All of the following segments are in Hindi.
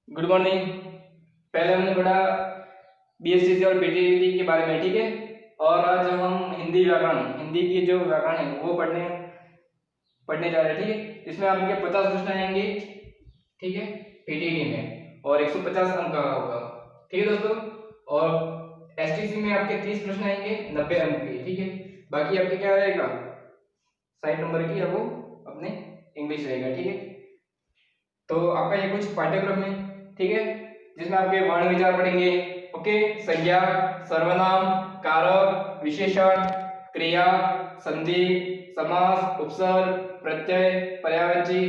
Good morning. पहले हमने पढ़ा बीएसटीसी और पीटीटी के बारे में, ठीक है। और आज हम हिंदी व्याकरण, हिंदी की जो व्याकरण है वो पढ़ने जा रहे हैं, ठीक है। इसमें आपके 50 प्रश्न आएंगे, ठीक है, पीटीटी में, और 150 अंक का होगा, ठीक है दोस्तों। और एसटीसी में आपके 30 प्रश्न आएंगे, 90 अंक के, ठीक है। बाकी आपके क्या रहेगा, 60 नंबर की, या वो अपने इंग्लिश रहेगा, ठीक है। तो आपका ये कुछ पाठ्यक्रम है, ठीक है, जिसमें आपके वर्ण विचार पढ़ेंगे, ओके। संज्ञा, सर्वनाम, कारक, विशेषण, क्रिया, संधि, समास, उपसर्ग, प्रत्यय, पर्यायवाची,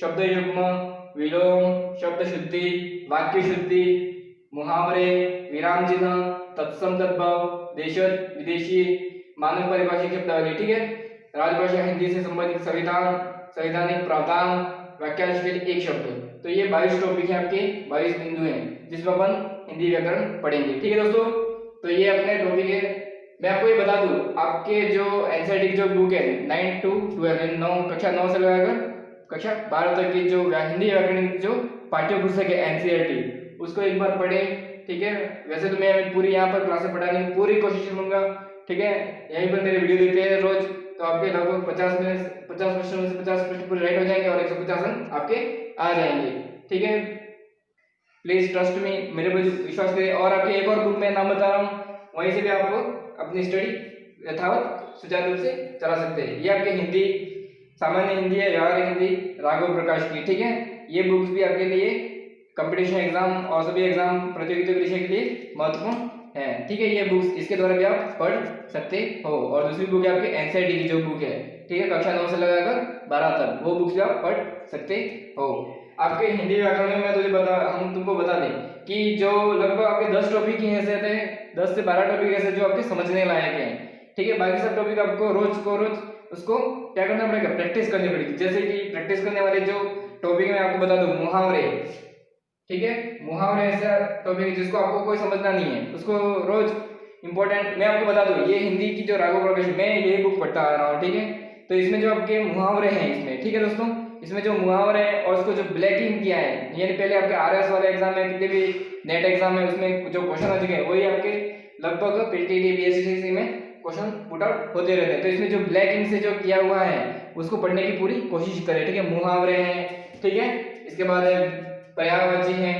शब्द युग्म, विलोम, शब्द शुद्धि, वाक्य शुद्धि, मुहावरे, विराम चिन्ह, तत्सम तद्भव, देशज विदेशी, मानक परिभाषिक शब्दावली, ठीक है। राजभाषा हिंदी से संबंधित संविधान, संवैधानिक प्रावधान, वाक्यांश के लिए एक शब्द। तो ये 22 टॉपिक है आपके, 22 बिंदु हैं जिसमें अपन हिंदी व्याकरण पढ़ेंगे, ठीक है दोस्तों। तो ये अपने टॉपिक है। मैं आपको ये बता दूं, आपके जो एनसीईआरटी की जो बुक है 9 to 12, 9 कक्षा 9 से लगाकर कक्षा 12 तक की जो हिंदी व्याकरण की जो पाठ्य पुस्तक है एनसीईआरटी, उसको एक बार पढ़ें, ठीक है। वैसे तो मैं पूरी यहाँ पर क्लासें पढ़ाने की पूरी कोशिश करूंगा, ठीक है। यहीं पर मेरे वीडियो देखते हैं रोज, तो आपके लगभग 50 प्रश्नों में से 50 प्रश्न पूरे राइट हो जाएंगे और 150 अंक आपके आ जाएंगे, ठीक है। प्लीज ट्रस्ट मी, मेरे पर विश्वास करें। और आपके एक और बुक में नाम बता रहा हूँ, वहीं से भी आप अपनी स्टडी यथावत सुचारू रूप से चला सकते हैं। ये आपके हिंदी, सामान्य हिंदी है, व्यावहारिक हिंदी, राघव प्रकाश की, ठीक है। ये बुक्स भी आपके लिए कंपटीशन एग्जाम और सभी एग्जाम प्रतियोगिता परीक्षा के लिए महत्वपूर्ण है, ठीक है। ये बुक्स, इसके द्वारा भी आप पढ़ सकते हो। और दूसरी बुक है आपके एनसीईआरटी की जो बुक है, ठीक है, कक्षा 9 से लगाकर 12 तक, वो बुक्स भी आप पढ़ सकते हो। आपके हिंदी व्याकरण में हम तुमको बता दें कि जो लगभग आपके 10 टॉपिक ही ऐसे हैं, 10 से 12 टॉपिक ऐसे जो आपके समझने लायक हैं, ठीक है। बाकी सब टॉपिक आपको रोज उसको क्या करना पड़ेगा, प्रैक्टिस करनी पड़ेगी। जैसे कि प्रैक्टिस करने वाले जो टॉपिक मैं आपको बता दूं, मुहावरे, ठीक है। मुहावरे ऐसा टॉपिक है जिसको आपको कोई समझना नहीं है, उसको रोज इंपॉर्टेंट मैं आपको बता दूं। ये हिंदी की जो राघव प्रकाश, मैं यही बुक पढ़ता आ रहा हूँ, ठीक है। तो इसमें जो आपके मुहावरे हैं इसमें, ठीक है दोस्तों, इसमें जो मुहावरे हैं और उसको जो ब्लैकिंग किया है, यानी पहले आपके आरएस वाले एग्जाम में, कितने भी नेट एग्जाम में, उसमें जो क्वेश्चन आ चुके हैं वही आपके लगभग पीटीटी बीएसटीसी में क्वेश्चन पुट आउट होते रहते हैं। तो इसमें जो ब्लैकिंग से जो किया हुआ है उसको पढ़ने की पूरी कोशिश करें, ठीक है। मुहावरे हैं, ठीक है। इसके बाद पर्यायवाची हैं,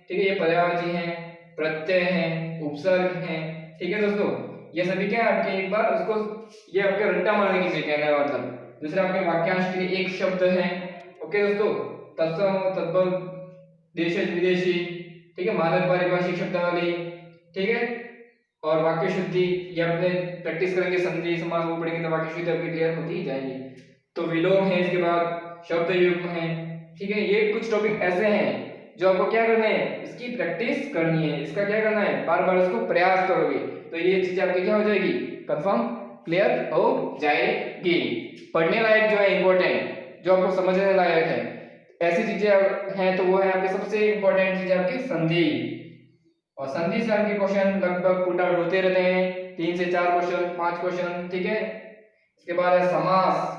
ठीक है, ये पर्यायवाची हैं, प्रत्यय हैं, उपसर्ग हैं, ठीक है दोस्तों। ये सभी क्या है आपके, एक बार उसको ये आपके रट्टा मारने की चीज कहने का मतलब। दूसरा आपके वाक्यांश के लिए एक शब्द है, ओके दोस्तों। तत्सम तद्भव, देशज विदेशी, ठीक है, मानक पारिभाषिक शब्दावली, ठीक है। और वाक्य शुद्धि, ये अपने प्रैक्टिस करेंगे, संधि समास वो पढ़ेंगे तो वाक्य शुद्धि आपकी क्लियर होती ही जाएगी। तो विलोम है, इसके बाद शब्द युग्म है, ठीक है। ये कुछ टॉपिक ऐसे हैं जो आपको क्या करना है, इसकी प्रैक्टिस करनी है, इसका क्या करना है, बार बार इसको प्रयास करोगे तो ये चीज आपकी क्या हो जाएगी, कंफर्म क्लियर हो जाएगी। पढ़ने लायक जो है इंपॉर्टेंट, जो आपको समझने लायक है, ऐसी चीजें हैं तो वो है आपके सबसे इंपॉर्टेंट चीज आपकी संधि। और संधि से आपके क्वेश्चन लगभग पुट आउट होते रहते हैं, 3 से 4 क्वेश्चन, 5 क्वेश्चन, ठीक है। इसके बाद है समास,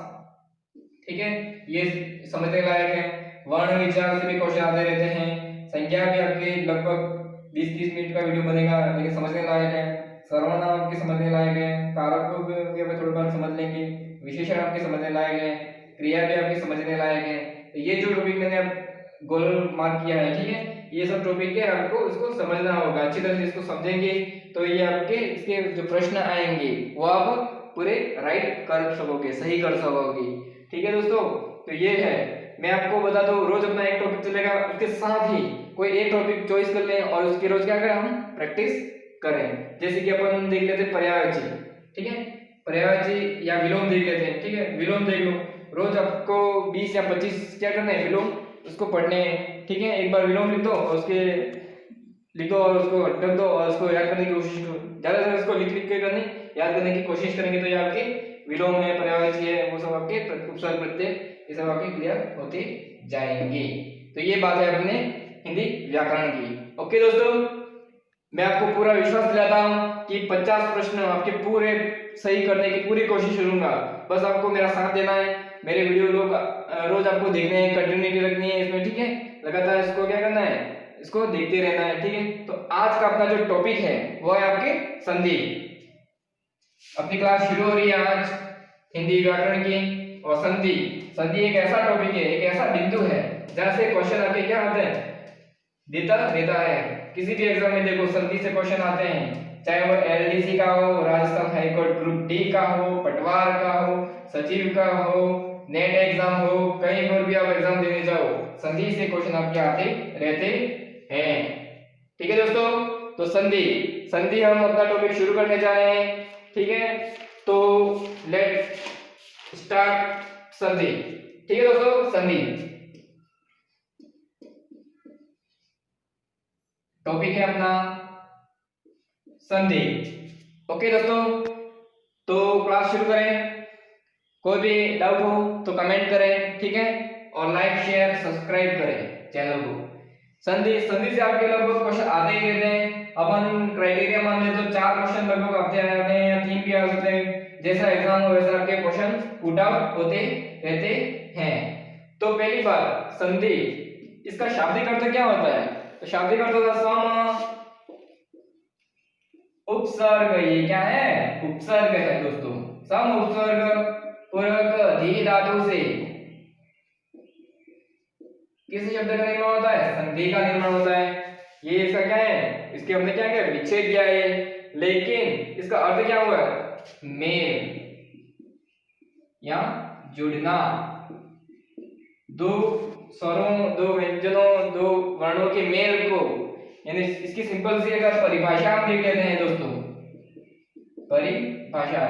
ठीक है, ये समझने लायक है। वर्ण विचार से भी क्वेश्चन आते रहते हैं। संज्ञा भी आपके लगभग 20-30 मिनट का वीडियो बनेगा, लेकिन समझने लायक है। सर्वनाम आपके समझने लायक है, कारक को भी आप थोड़ी बार समझ लेंगे, विशेषण आपके समझने लायक है, क्रिया भी आपके समझने लायक है। तो ये जो टॉपिक मैंने अब गोल मार्क किया है, ठीक है, ये सब टॉपिक है, आपको इसको समझना होगा अच्छी तरह से। इसको समझेंगे तो ये आपके इसके जो प्रश्न आएंगे वो आप पूरे राइट कर सकोगे, सही कर सकोगे, ठीक है दोस्तों। तो ये है, मैं आपको बता दूं, रोज अपना एक टॉपिक चलेगा, उसके साथ ही कोई एक टॉपिक चॉइस कर लें और उसकी रोज क्या करें, हम प्रैक्टिस करें। जैसे कि अपन देख लेते हैं पर्यायवाची, ठीक है, पर्यायवाची या विलोम देख लेते हैं, ठीक है। विलोम देख लो, रोज आपको 20 या 25 क्या करना है, विलोम उसको पढ़ने हैं, ठीक है। एक बार विलोम लिख दो और उसके लिखो और उसको रख दो और उसको याद करने की कोशिश करो। ज्यादा से उसको लिख के करनी, याद करने की कोशिश करेंगे तो ये आपके विलोम है, पर्यायवाची है, वो सब आपके उपसर्ग प्रत्यय, ये सब आपके क्लियर होते जाएंगे। तो ये बात है अपने हिंदी व्याकरण की, ओके दोस्तों। मैं आपको पूरा विश्वास दिलाता हूँ कि 50 प्रश्न आपके पूरे सही करने की पूरी कोशिश करूंगा। बस आपको मेरा साथ देना है, मेरे वीडियो रोज आपको देखने हैं, कंटिन्यूटी रखनी है इसमें, ठीक है। लगातार इसको क्या करना है, इसको देखते रहना है, ठीक है। तो आज का अपना जो टॉपिक है वो है आपके संधि। अपनी क्लास शुरू हो रही है आज हिंदी व्याकरण की। और संधि, संधि एक ऐसा टॉपिक है, एक ऐसा बिंदु है जहां से क्वेश्चन आपके क्या आते हैं, देता है। किसी भी एग्जाम में देखो संधि से क्वेश्चन आते हैं, चाहे वो एलडीसी का हो, राजस्थान हाईकोर्ट ग्रुप डी का हो, पटवार का हो, सचिव का हो, नेट एग्जाम हो, कहीं पर भी आप एग्जाम देने जाओ संधि से क्वेश्चन आपके आते रहते हैं, ठीक है दोस्तों। तो संधि, संधि हम अपना टॉपिक शुरू करने जा रहे हैं, ठीक है। तो लेट स्टार्ट संधि, ठीक है दोस्तों। संधि टॉपिक है अपना संधि, ओके दोस्तों। तो क्लास शुरू करें। कोई भी डाउट हो तो कमेंट करें, ठीक है। और लाइक शेयर सब्सक्राइब करें चैनल को। संधि, संधि से आपके लगभग क्वेश्चन आते ही रहते हैं। अपन क्राइटेरिया मान ले तो 4 क्वेश्चन लगभग आते रहते हैं या 3 भी आ सकते हैं। जैसा एग्जाम हो वैसा आपके क्वेश्चन पुट आउट होते रहते हैं। तो पहली बात संधि, इसका शाब्दिक अर्थ क्या होता है? तो शाब्दिक अर्थ होता है सम उपसर्ग। ये क्या है? उपसर्ग है दोस्तों। सम उपसर्ग पूर्वक धी धातु से किस शब्द का निर्माण होता है? संधि का निर्माण होता है। ये इसका क्या है? इसके हमने क्या किया? विच्छेद किया है, लेकिन इसका अर्थ क्या हुआ? मेल या जुड़ना। दो स्वरों, दो व्यंजनों, दो वर्णों के मेल को, यानी इसकी सिंपल सी अगर परिभाषा हम देख लेते हैं दोस्तों, परिभाषा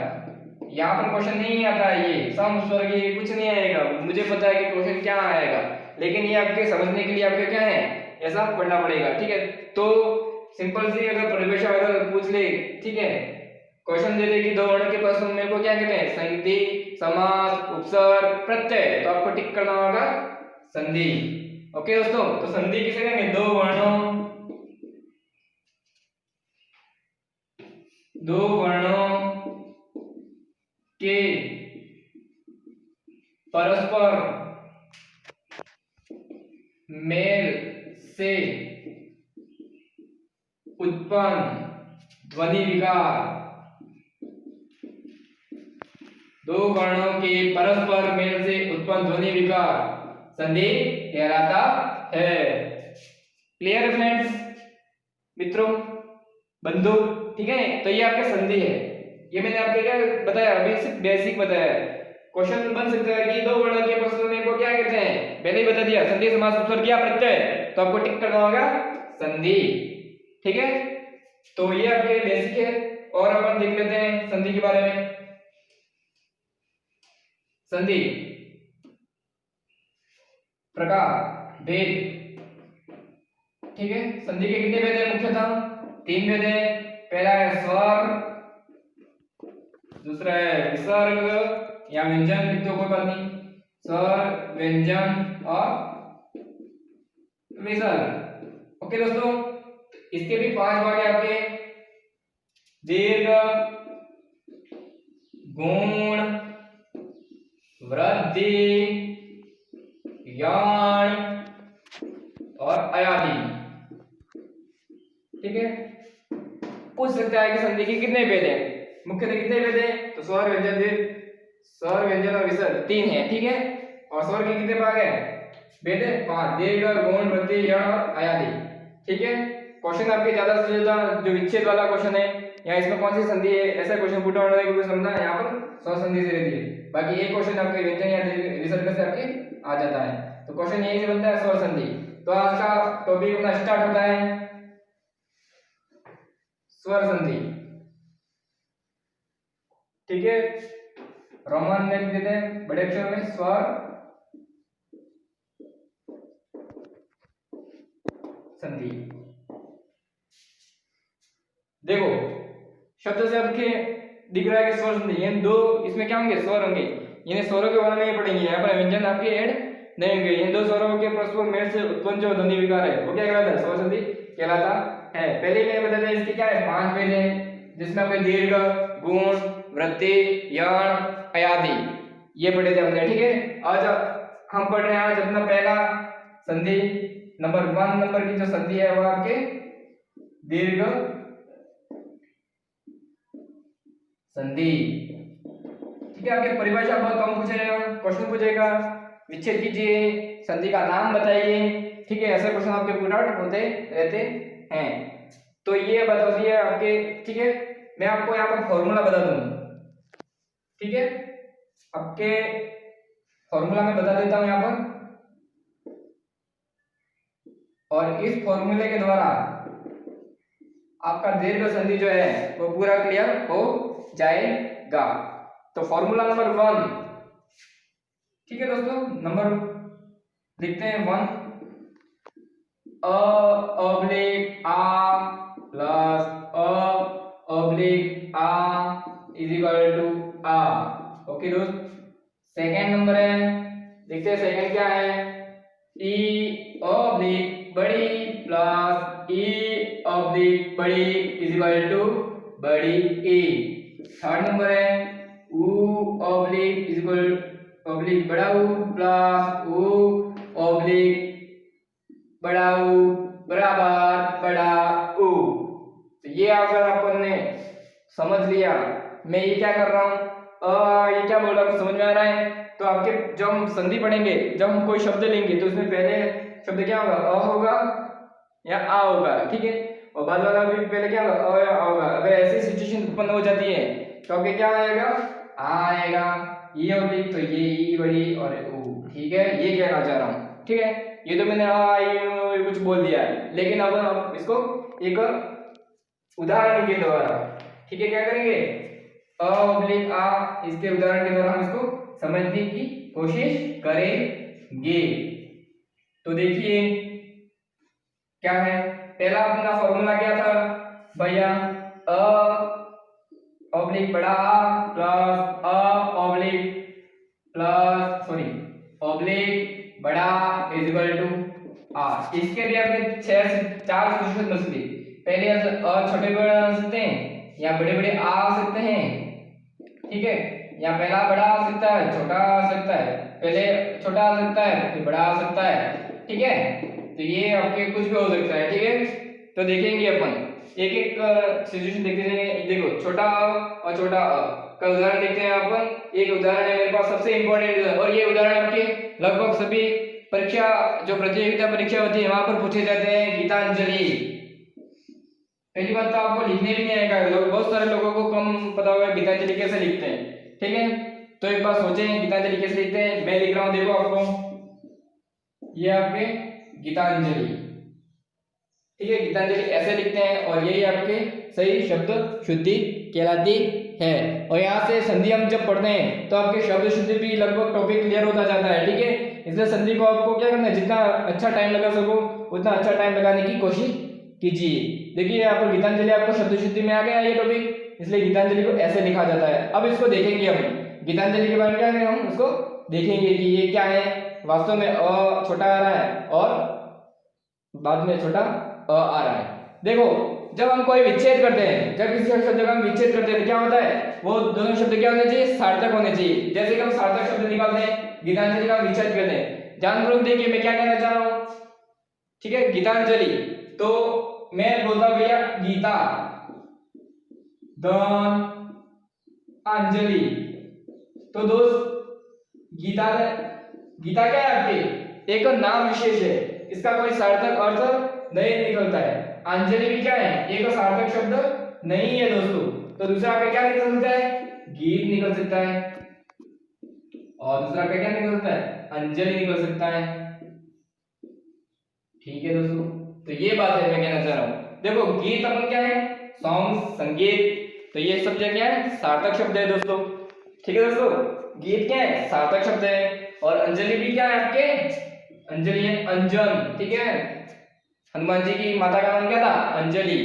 यहाँ पर क्वेश्चन नहीं आता है, ये सम स्वर्ग ये कुछ नहीं आएगा। मुझे पता है कि क्वेश्चन क्या आएगा, लेकिन ये आपके समझने के लिए आपके क्या है, ऐसा पढ़ना पड़ेगा, ठीक है। तो सिंपल सी अगर परिभाषा अगर पूछ ले, ठीक है, क्वेश्चन दे दे कि दो वर्ण के प्रश्न में को क्या कहते हैं? संधि, समास, उपसर्ग, प्रत्यय, तो आपको टिक करना होगा संधि, ओके दोस्तों। तो संधि किसे कहेंगे? दो वर्णों के परस्पर मेल से उत्पन्न ध्वनि विकार। दो वर्णों के परस्पर मेल से उत्पन्न ध्वनि विकार संधि कहलाता है। क्लियर फ्रेंड्स, मित्रों, बंधु, ठीक है। तो ये आपके संधि है। ये मैंने आपको क्या बताया? अभी सिर्फ बेसिक बताया। क्वेश्चन बन सकता है कि दो वर्ण के प्रश्न में को क्या कहते हैं, पहले ही बता दिया, संधि, समास, उपसर्ग, क्या प्रत्यय, तो आपको टिक करना होगा संधि, ठीक है। तो ये आपके बेसिक है। और अपन देख लेते हैं संधि के बारे में। संधि प्रकार, भेद, ठीक है। संधि के कितने भेद है? मुख्यतः 3 भेद है। पहला है स्वर, दूसरा है विसर्ग या व्यंजन, लिख दो कोई बात नहीं, स्वर, व्यंजन और विसर्ग, ओके दोस्तों। इसके भी 5 भाग है आपके, दीर्घ, गुण, वृद्धि, याण और अयादी, ठीक है। पूछ सकता है कि संधि के कितने भेद हैं? मुख्यतः कितने भेद हैं? तो स्वर, व्यंजन, दीर्घ, स्वर, व्यंजन और विसर्ग 3 है, ठीक है। और स्वर के कितने भाग है? भेद है 5, दीर्घ, गुण, वृद्धि, याण और अयादी, ठीक है। क्वेश्चन आपके ज्यादा से ज्यादा जो विच्छेद वाला क्वेश्चन है या इसमें कौन सी संधि है, ऐसा क्वेश्चन पुट आउट होने की कोई समझना है, यहाँ पर स्वर संधि से रहती है। बाकी एक क्वेश्चन आपके व्यंजन या विसर्ग से आपके आ जाता है, तो क्वेश्चन यही से बनता है स्वर संधि। तो आज का टॉपिक अपना स्टार्ट होता है स्वर संधि, ठीक है। रोमन में लिख देते हैं बड़े अक्षर में स्वर संधि। देखो शब्द से आपके दिख रहा है कि स्वर संधि, ये दो इसमें क्या होंगे? स्वर होंगे, यानी स्वरों के बारे में ये पढ़ेंगे। यहाँ पर व्यंजन आपके ऐड नहीं होंगे। इन दो स्वरों के परस्पर मेल से उत्पन्न जो ध्वनि विकार है वो क्या कहलाता है? स्वर संधि कहलाता है। पहले मैंने बता दिया इसके क्या है? 5 भेद हैं, जिसमें आपके दीर्घ, गुण, वृद्धि, याण, अयादी ये पढ़े थे हमने, ठीक है। आज हम पढ़ रहे हैं आज अपना पहला संधि, नंबर 1 नंबर की जो संधि है वो आपके दीर्घ संधि। ठीक है, आपके परिभाषा बहुत कम पूछेगा, क्वेश्चन पूछेगा विच्छेद कीजिए, संधि का नाम बताइए। ठीक है, ऐसे क्वेश्चन आपके पुट आउट होते रहते हैं। तो ये बात होती है आपके। ठीक है, मैं आपको यहाँ पर फॉर्मूला बता दूं। ठीक है, आपके फॉर्मूला में बता देता हूं यहाँ पर, और इस फॉर्मूले के द्वारा आपका दीर्घ संधि जो है वो पूरा क्लियर हो जाएगा। तो फॉर्मूला नंबर 1, ठीक है दोस्तों, नंबर लिखते हैं 1, अ ऑब्लिक आ प्लस अ ऑब्लिक आ इज इक्वल टू आ। ओके दोस्त, सेकंड नंबर है, देखते हैं सेकंड क्या है, ई ऑब्लिक बड़ी प्लस ई ऑब्लिक बड़ी इज इक्वल टू बड़ी ए। थर्ड नंबर है ऊ ऑब्लिक इज इक्वल ऑब्लिक बड़ा ऊ प्लस ऊ ऑब्लिक बड़ा ऊ बराबर बड़ा ऊ। तो ये अगर अपन ने समझ लिया, मैं ये क्या कर रहा हूँ, ये क्या बोल रहा हूँ समझ में आ रहा है। तो आपके जब हम संधि पढ़ेंगे, जब हम कोई शब्द लेंगे तो उसमें पहले शब्द क्या होगा, अ होगा या आ होगा। ठीक है, और बाद वाला भी पहले क्या होगा, अ या आ होगा। अगर ऐसी सिचुएशन उत्पन्न हो जाती है तो आपके क्या आएगा, आ आएगा, ये ऑब्लिक तो ये ई बड़ी और ऊ। ठीक है, ये कहना चाह रहा हूँ। ठीक है, ये तो मैंने आ ये कुछ बोल दिया है, लेकिन अब हम इसको एक उदाहरण के द्वारा, ठीक है, क्या करेंगे, अ ऑब्लिक आ, इसके उदाहरण के द्वारा हम इसको समझने की कोशिश करेंगे। तो देखिए क्या है, पहला अपना फॉर्मूला क्या था भैया, अ ऑब्लिक बड़ा आ प्लस अ ऑब्लिक प्लस सॉरी ऑब्लिक बड़ा इज इक्वल टू आ। इसके लिए आपने 4 सॉल्यूशन बन सकते। पहले अ छोटे बड़े आ सकते हैं या बड़े बड़े आ सकते हैं। ठीक है, या पहला बड़ा आ सकता है, छोटा आ सकता है, पहले छोटा आ सकता है फिर बड़ा आ सकता है। ठीक है, तो ये आपके कुछ भी हो सकता है। ठीक है, तो देखेंगे अपन एक एक सिचुएशन देखते जाएंगे। देखो, छोटा अ और छोटा अ का उदाहरण देखते हैं अपन। एक उदाहरण है मेरे पास सबसे इंपॉर्टेंट, और ये उदाहरण आपके लगभग सभी परीक्षा, जो प्रतियोगिता परीक्षा होती है वहां पर पूछे जाते हैं। गीतांजलि, पहली बात तो आपको लिखने भी नहीं आएगा, बहुत सारे लोगों को कम पता होगा गीतांजलि कैसे लिखते हैं। ठीक है, तो एक बार सोचें गीतांजलि कैसे लिखते हैं। मैं लिख रहा हूं, देखो आपको, ये आपके गीतांजलि। ठीक है, गीतांजलि ऐसे लिखते हैं, और यही आपके सही शब्द शुद्धि कहलाती है। और यहाँ से संधि हम जब पढ़ते हैं तो आपके शब्द शुद्धि भी लगभग टॉपिक क्लियर होता जाता है। ठीक है, इसलिए संधि को आपको क्या करना है, जितना अच्छा टाइम लगा सको उतना अच्छा टाइम लगाने की कोशिश कीजिए। देखिए यहाँ पर गीतांजलि आपको शब्द शुद्धि में आ गया ये टॉपिक, इसलिए गीतांजलि को ऐसे लिखा जाता है। अब इसको देखेंगे हम, गीतांजलि के बारे में क्या है, हम उसको देखेंगे कि ये क्या है। वास्तव में अ छोटा आ रहा है और बाद में छोटा अ आ रहा है। देखो, जब हम कोई विच्छेद करते हैं, जब किसी शब्द का हम विच्छेद करते हैं तो क्या होता है, वो दोनों शब्द क्या होने चाहिए, सार्थक होने चाहिए। जैसे कि हम सार्थक शब्द निकालते हैं, गीतांजलि का विच्छेद करते हैं। जानपूर्वक देखिए मैं क्या कहना चाह रहा हूं। ठीक है, गीतांजलि, तो मैं बोलता हूं भैया गीता दान अंजलि। तो दोस्त गीता, गीता क्या है आपके, एक नाम विशेष है, इसका कोई सार्थक अर्थ नहीं निकलता है। अंजलि भी क्या है, एक सार्थक शब्द नहीं है दोस्तों। तो दूसरा आपका क्या निकल सकता है, गीत निकल सकता है, और दूसरा आपका क्या निकल सकता है, अंजलि निकल सकता है। ठीक है दोस्तों, तो ये बात है मैं कहना चाह रहा हूं। देखो, गीत अपन क्या है, सॉन्ग संगीत, तो ये सब क्या है, सार्थक शब्द है दोस्तों। ठीक है दोस्तों, गीत क्या है, सार्थक शब्द है, और अंजलि भी क्या है आपके, अंजलि है अंजन। ठीक है, हनुमान जी की माता का नाम क्या था, अंजलि।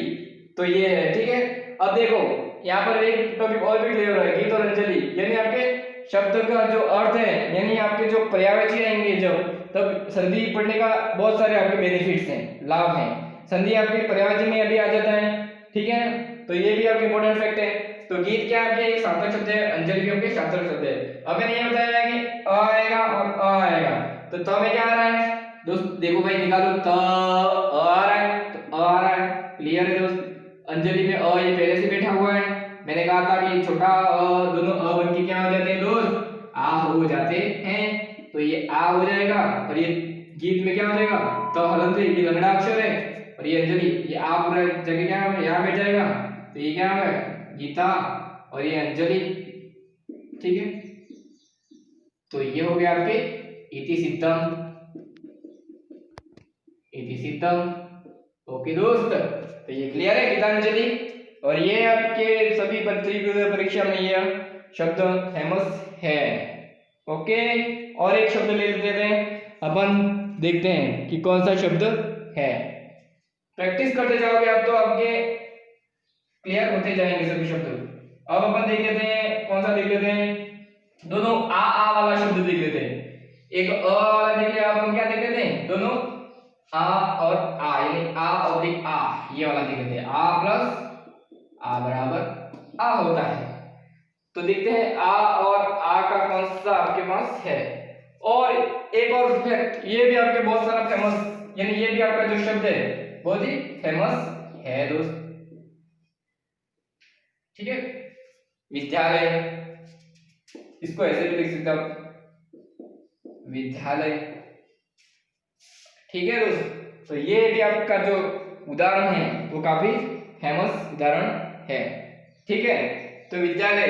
तो ये है। ठीक है, अब देखो यहाँ पर एक टॉपिक और भी क्लियर है, गीत और अंजलि, यानी आपके शब्द का जो अर्थ है, यानी आपके जो पर्यायवाची आएंगे जब, तब संधि पढ़ने का बहुत सारे आपके बेनिफिट्स हैं, लाभ हैं। संधि आपके पर्यायवाची में अभी आ जाता है। ठीक है, तो ये भी आपके इंपॉर्टेंट फैक्ट है। तो गीत क्या आपके एक सार्थक शब्द है, अंजलि भी आपके सार्थक शब्द है। अब मैंने ये बताया कि अ आएगा और अ आएगा, तो में क्या आ रहा है, दोस्त देखो भाई निकालो, त आ रहा है, तो आ रहा है, क्लियर है दोस्त। अंजलि में अ ये पहले से बैठा हुआ है, मैंने कहा था कि छोटा दोनों बन के क्या हो जाते हैं दोस्त, आ हो जाते हैं। तो ये आ हो जाएगा और ये गीत में क्या हो जाएगा, तो हलन से ये लंगड़ा अक्षर है, और ये अंजलि, ये आ पूरा जगह क्या है यहाँ बैठ जाएगा, तो ये क्या है गीता, और ये अंजलि, ठीक है। तो ये हो गया आपके इति सिद्धम, इति सिद्धम। ओके दोस्त, तो ये क्लियर है गीतांजलि। और ये आपके सभी परीक्षा में ये शब्द फेमस है। ओके, और एक शब्द ले लेते हैं अपन, देखते हैं कि कौन सा शब्द है। प्रैक्टिस करते जाओगे आप तो आपके क्लियर होते जाएंगे सभी शब्द। अब अपन देख लेते हैं कौन सा देख लेते हैं, दोनों आ वाला शब्द देख लेते हैं। एक अ वाला देख लिया, अब हम क्या देख लेते हैं, दोनों आ और आ, यानी आ ऑब्लिक आ, ये वाला देख लेते हैं। आ प्लस आ बराबर आ होता है। तो देखते हैं आ और आ का कौन सा आपके पास है। और एक और फैक्ट, ये भी आपके बहुत सारा फेमस, यानी ये भी आपका जो शब्द है बहुत ही फेमस है दोस्त, ठीक है। विद्यालय, इसको ऐसे भी लिख सकते हो विद्यालय, ठीक है दोस्त। तो ये भी आपका जो उदाहरण है वो काफी फेमस उदाहरण है, ठीक है। तो विद्यालय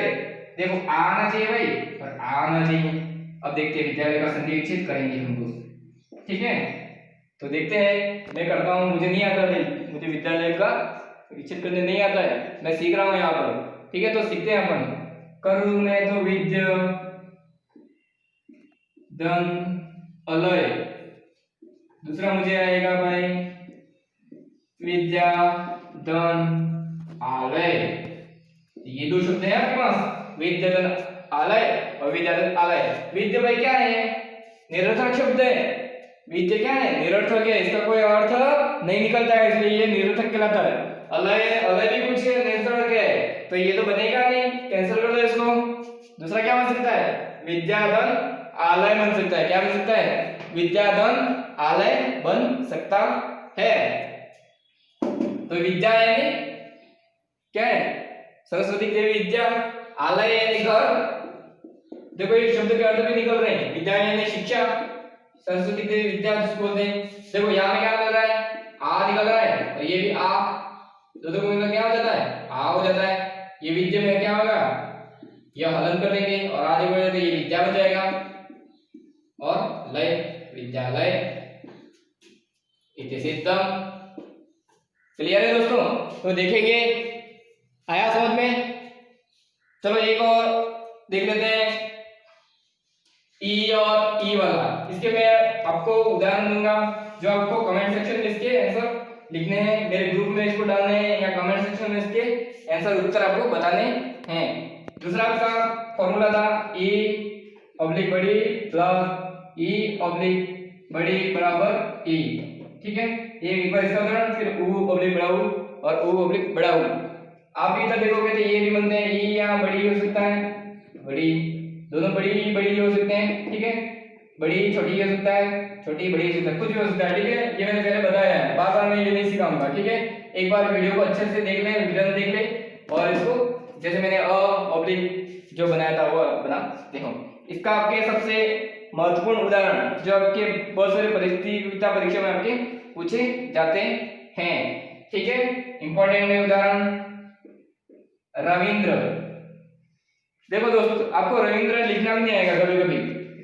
देखो आना चाहिए भाई, और आना चाहिए। अब देखते हैं विद्यालय का संधि विच्छेद करेंगे हम दोस्त, ठीक है। तो देखते हैं, मैं करता हूँ, मुझे नहीं आता भाई, मुझे विद्यालय का विच्छेद करने नहीं आता है, मैं सीख रहा हूँ यहाँ पर, ठीक है। तो सीखते हैं अपन, करूँ मैं तो विद्य धन अलय, दूसरा मुझे आएगा भाई विद्या धन आलय। ये दो शब्द है आपके पास, विद्या धन आलय और विद्या धन आलय। विद्या भाई क्या है, निरर्थक शब्द है, विद्या क्या है, निरर्थक है, इसका कोई अर्थ नहीं निकलता है, इसलिए ये निरर्थक कहलाता है। अलय, अलय भी कुछ निरर्थक है, तो ये तो बनेगा नहीं, कैंसिल कर दो इसको। दूसरा क्या बन सकता है, विद्याधन आलय बन सकता है, क्या बन सकता है, विद्याधन आलय बन सकता है। तो विद्या यानी क्या है, सरस्वती देवी विद्या, आलय यानी घर। देखो ये शब्द के अर्थ भी निकल रहे हैं, विद्या यानी शिक्षा, सरस्वती देवी विद्या जिसको बोलते हैं। देखो यहाँ में क्या निकल रहा है, आ निकल रहा है, और ये भी आ, तो देखो मतलब क्या हो जाता है, आ हो जाता है। ये विद्या में क्या होगा, ये हलन कर देंगे और आगे बढ़ जाते, ये विद्या बन जाएगा, और लय विद्यालय, इति सिद्धम। क्लियर है दोस्तों। तो देखेंगे, आया समझ में। चलो एक और देख लेते हैं, ई और ई वाला। इसके मैं आपको उदाहरण दूंगा, जो आपको कमेंट सेक्शन में इसके आंसर लिखने हैं, मेरे ग्रुप में इसको डालने हैं, या कमेंट सेक्शन में इसके आंसर उत्तर आपको बताने हैं। दूसरा आपका फॉर्मूला था ई ऑब्लिक बड़ी प्लस ई ऑब्लिक बड़ी बराबर ई, ठीक है। एक बार इसका उदाहरण, फिर ऊ ऑब्लिक बड़ा ऊ और ऊ ऑब्लिक बड़ा ऊ। आप इधर देखोगे तो ये भी बनते हैं, ई यहाँ बड़ी हो सकता है, बड़ी, दोनों बड़ी बड़ी हो सकते हैं, ठीक है। बड़ी छोटी हो सकता है, छोटी बड़ी हो सकता है, कुछ भी हो सकता है, ठीक है। ये मैंने पहले बताया है, बार बार मैं ये नहीं सिखाऊंगा, ठीक है। एक बार वीडियो को अच्छे से देख ले, वीडियो देख ले, और इसको जैसे मैंने अ ऑब्लिक जो बनाया था वो बना देखो। इसका आपके सबसे महत्वपूर्ण उदाहरण जो आपके बहुत सारे प्रतियोगिता परीक्षा में आपके पूछे जाते हैं, ठीक है। इंपॉर्टेंट में उदाहरण रविंद्र। देखो दोस्त, आपको रविंद्र लिखना भी नहीं आएगा कभी कभी,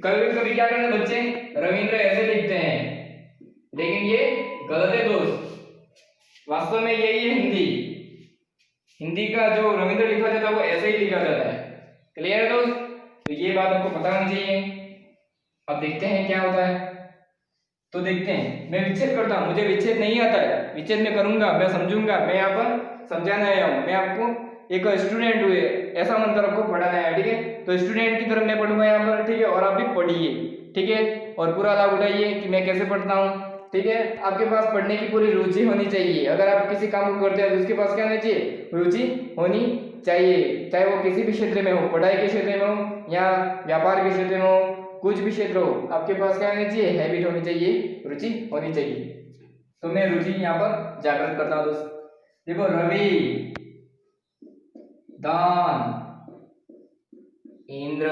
कभी कभी क्या करते हैं बच्चे, रविंद्र ऐसे लिखते हैं, लेकिन ये गलत है दोस्त। वास्तव में यही है हिंदी, हिंदी का जो रविंद्र लिखा जाता है वो ऐसे ही लिखा जाता है। क्लियर है दोस्त। तो ये बात आपको पता होनी चाहिए। अब देखते हैं क्या होता है। तो देखते हैं, मैं विच्छेद करता हूँ, मुझे विच्छेद नहीं आता है, विच्छेद मैं करूंगा, मैं समझूंगा, मैं यहाँ पर समझाने आया हूँ, मैं आपको एक स्टूडेंट हुए ऐसा मानकर आपको पढ़ाना है, ठीक है। तो स्टूडेंट की तरफ मैं पढ़ूंगा यहाँ पर, ठीक है, और आप भी पढ़िए, ठीक है, और पूरा लाभ उठाइए कि मैं कैसे पढ़ता हूँ, ठीक है। आपके पास पढ़ने की पूरी रुचि होनी चाहिए। अगर आप किसी काम को करते हैं तो उसके पास क्या होना चाहिए, रुचि होनी चाहिए, चाहे वो किसी भी क्षेत्र में हो, पढ़ाई के क्षेत्र में हो या व्यापार के क्षेत्र में हो, कुछ भी क्षेत्र हो, आपके पास क्या होनी चाहिए, हैबिट होनी चाहिए, रुचि होनी चाहिए। तो मैं रुचि यहाँ पर जागृत करता हूँ दोस्त। देखो रवि, दान, इंद्र,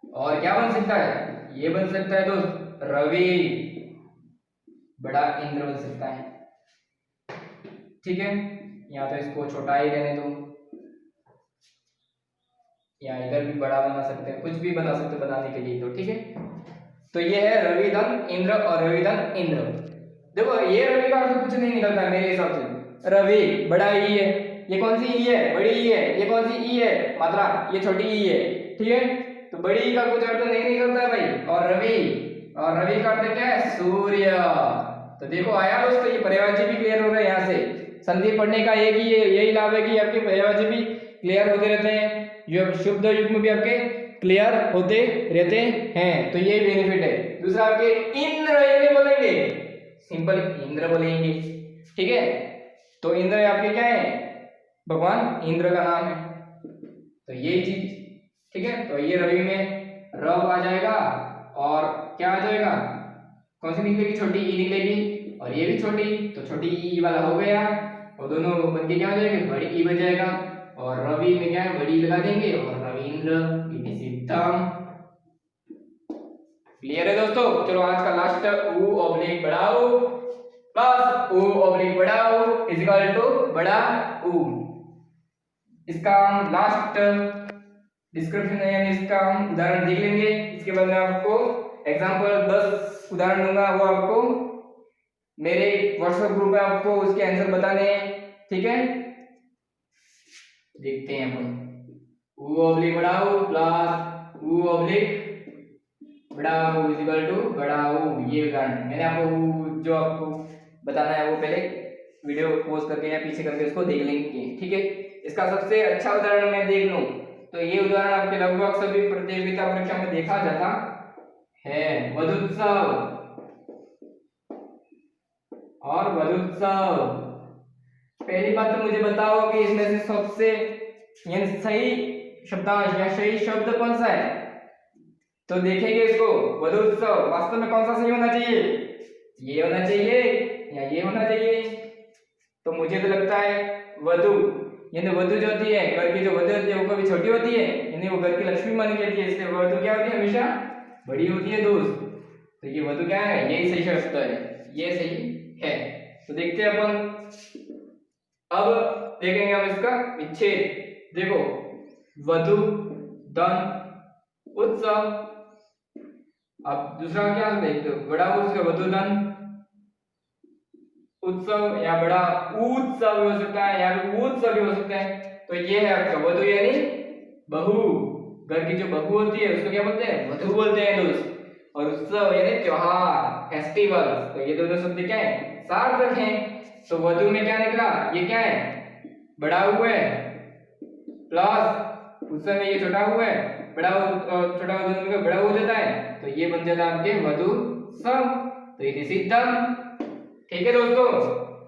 और क्या बन सकता है, ये बन सकता है दोस्त रवि बड़ा इंद्र बन सकता है। ठीक है, या तो इसको छोटा ही रहने दो, या इधर भी बड़ा बना सकते हैं, कुछ भी बना सकते हैं बनाने के लिए। तो ठीक है, तो ये है रवि धन इंद्र और रवि धन इंद्र। देखो ये रवि का अर्थ कुछ नहीं निकलता मेरे हिसाब से। रवि बड़ा ई है, ये कौन सी ई है, बड़ी ई है, ये कौन सी ई है, मात्रा, ये छोटी ई है। ठीक है, तो बड़ी ई का कुछ अर्थ नहीं निकलता है भाई। और रवि का अर्थ क्या है, सूर्य। तो देखो आया दोस्तों, ये पर्यायवाची भी क्लियर हो रहा है। यहाँ से संधि पढ़ने का एक ही यही लाभ है कि आपके पर्यायवाची भी क्लियर होते रहते हैं, जो शुद्ध युग्म भी आपके क्लियर होते रहते हैं। तो ये बेनिफिट है। दूसरा आपके इंद्र, ये नहीं बोलेंगे, सिंपल इंद्र बोलेंगे। ठीक है, तो इंद्र आपके क्या है, भगवान इंद्र का नाम है। तो यही चीज, ठीक है। तो ये रवि में रव आ जाएगा और क्या आ जाएगा, कौन सी निकलेगी, छोटी ई निकलेगी, और ये भी छोटी, तो छोटी ई वाला हो गया, और दोनों बनके क्या हो जाएंगे, बड़ी ई बन जाएगा। और रवि में क्या है, बड़ी लगा देंगे, और रविंद्र, इति सिद्धम। क्लियर है दोस्तों। चलो आज का लास्ट, उ ऑब्लिक बड़ा उ प्लस उ ऑब्लिक बड़ा उ इज इक्वल टू बड़ा उ। इसका हम लास्ट डिस्क्रिप्शन है, यानी इसका हम उदाहरण देख लेंगे। इसके बाद मैं आपको एग्जांपल 10 उदाहरण दूंगा, वो आपको मेरे व्हाट्सएप ग्रुप में आपको उसके आंसर बताने हैं। ठीक है, देखते हैं अपन। उ ऑब्लिक बड़ा उ प्लस उ ऑब्लिक बड़ा उ इज इक्वल टू बड़ा उ। ये उदाहरण मैंने आपको जो आपको बताना है वो पहले वीडियो पॉज करके या पीछे करके उसको देख लेंगे। ठीक है, इसका सबसे अच्छा उदाहरण मैं देख लूं तो ये उदाहरण आपके लगभग सभी प्रतियोगिता परीक्षा में देखा जाता है, वधोत्सव और वधोत्सव। पहली बात तो मुझे बताओ कि इसमें से सबसे यानी सही शब्दांश या सही शब्द कौन सा है। तो देखेंगे इसको, वधोत्सव वास्तव में कौन सा सही होना चाहिए, ये होना चाहिए या ये होना चाहिए। तो मुझे तो लगता है वधु, यानी वधु जो होती है, घर की जो वधु होती है वो कभी छोटी होती है, यानी वो घर की लक्ष्मी मानी जाती है, इसलिए वधु क्या होती है, हमेशा बड़ी होती है दोस्त। तो ये वधु क्या है, यही सही शब्द है, ये सही है। तो देखते हैं अपन, अब देखेंगे हम इसका विच्छेद। देखो वधु धन उत्सव, अब दूसरा क्या देखते हो, बड़ा उत्सव वधु धन उत्सव, या बड़ा उत्सव भी हो सकता है, या उत्सव भी हो सकता है। तो ये है आपका वधु यानी बहू, घर की जो बहू होती है उसको क्या बोलते हैं, वधु बोलते हैं दोस्त। और उत्सव यानी त्योहार, फेस्टिवल। तो ये दोनों शब्द क्या है, सार्थक हैं। तो वधु में क्या निकला, ये क्या है, बड़ा हुआ है, प्लस उत्सव में ये छोटा हुआ है, बड़ा छोटा दोनों का बड़ा हो जाता है, तो ये बन जाता है आपके वधु सम। तो ये सिद्धम। ठीक है दोस्तों,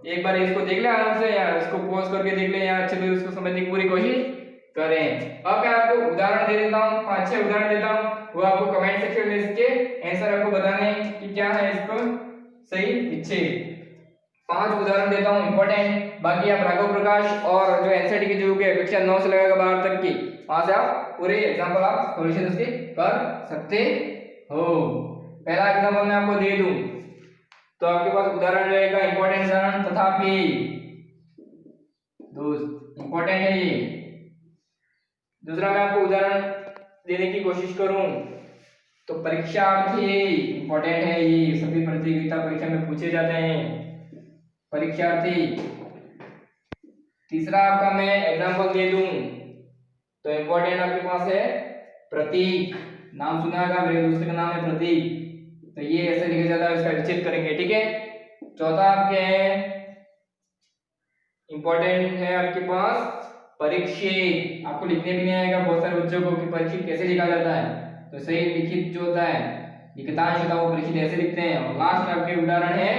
एक बार इसको देख ले आराम से, या इसको पॉज करके देख ले, या अच्छे से उसको समझने की पूरी कोशिश करें। अब मैं आपको उदाहरण दे देता हूँ, 5-6 उदाहरण देता हूँ, वो आपको कमेंट सेक्शन में इसके आंसर आपको बताने हैं कि क्या है इसको सही विच्छेद। 5 उदाहरण देता हूँ इंपॉर्टेंट, बाकी आप राघव प्रकाश और जो एनसीईआरटी की जो कक्षा 9 से लेकर 12 तक की, वहां से आप पूरे एग्जाम्पल आप सॉल्यूशन उसके कर सकते हो। पहला एग्जाम्पल मैं आपको दे दूं तो आपके पास उदाहरण रहेगा इंपॉर्टेंट उदाहरण, तथापि दोस्त इंपॉर्टेंट है ये। दूसरा मैं आपको उदाहरण देने की कोशिश करूं तो परीक्षार्थी, इंपॉर्टेंट है ये, सभी प्रतियोगिता परीक्षा में पूछे जाते हैं परीक्षार्थी। तीसरा आपका मैं एग्जांपल दे दूं तो इंपॉर्टेंट आपके पास है प्रतीक, नाम सुना होगा, मेरे दोस्त का नाम है प्रतीक, तो ये ऐसे लिखा जाता है, इसका विच्छेद करेंगे। ठीक है, चौथा आपके है इंपॉर्टेंट है आपके पास परिच्छेद। आपको लिखने भी नहीं आएगा बहुत सारे बच्चों को कि परिच्छेद कैसे लिखा जाता है, तो सही लिखित जो होता है लिखितांश होता है वो परिच्छेद ऐसे लिखते हैं। और लास्ट आपके उदाहरण है,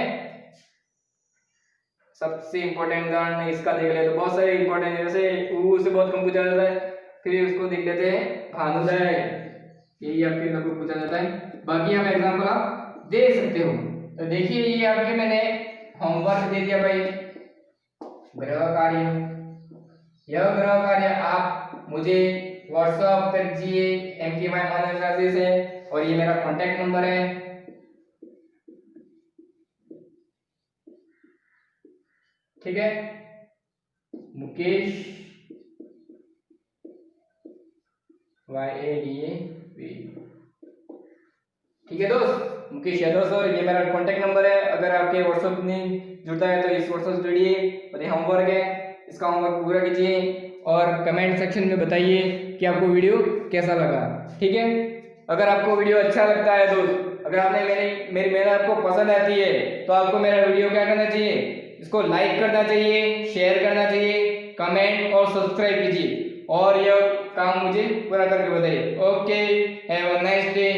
सबसे इंपॉर्टेंट उदाहरण इसका देख ले, तो बहुत सारे इंपॉर्टेंट है, जैसे ऊ से बहुत कम पूछा जाता है, फिर उसको देख लेते हैं भानुदय। यही आपके लोगों को पूछा जाता है। बाकी आप एग्जाम्पल आप दे सकते हो। तो देखिए ये आपके मैंने होमवर्क दे दिया भाई, गृह कार्य। यह गृह कार्य आप मुझे व्हाट्सएप कर दीजिए, MKY ऑनलाइन क्लासेस है और ये मेरा कॉन्टैक्ट नंबर है। ठीक है, मुकेश YADAV। ठीक है दोस्त, मुकेश यादव सर, ये मेरा कॉन्टैक्ट नंबर है। अगर आपके व्हाट्सएप नहीं जुड़ता है तो इस व्हाट्सएप से जुड़िए और ये होमवर्क है, इसका होमवर्क पूरा कीजिए और कमेंट सेक्शन में बताइए कि आपको वीडियो कैसा लगा। ठीक है, अगर आपको वीडियो अच्छा लगता है दोस्त, अगर आपने मेरी मेहनत आपको पसंद आती है तो आपको मेरा वीडियो क्या करना चाहिए, इसको लाइक करना चाहिए, शेयर करना चाहिए, कमेंट और सब्सक्राइब कीजिए और यह काम मुझे पूरा करके बताइए। Okay, have a nice day.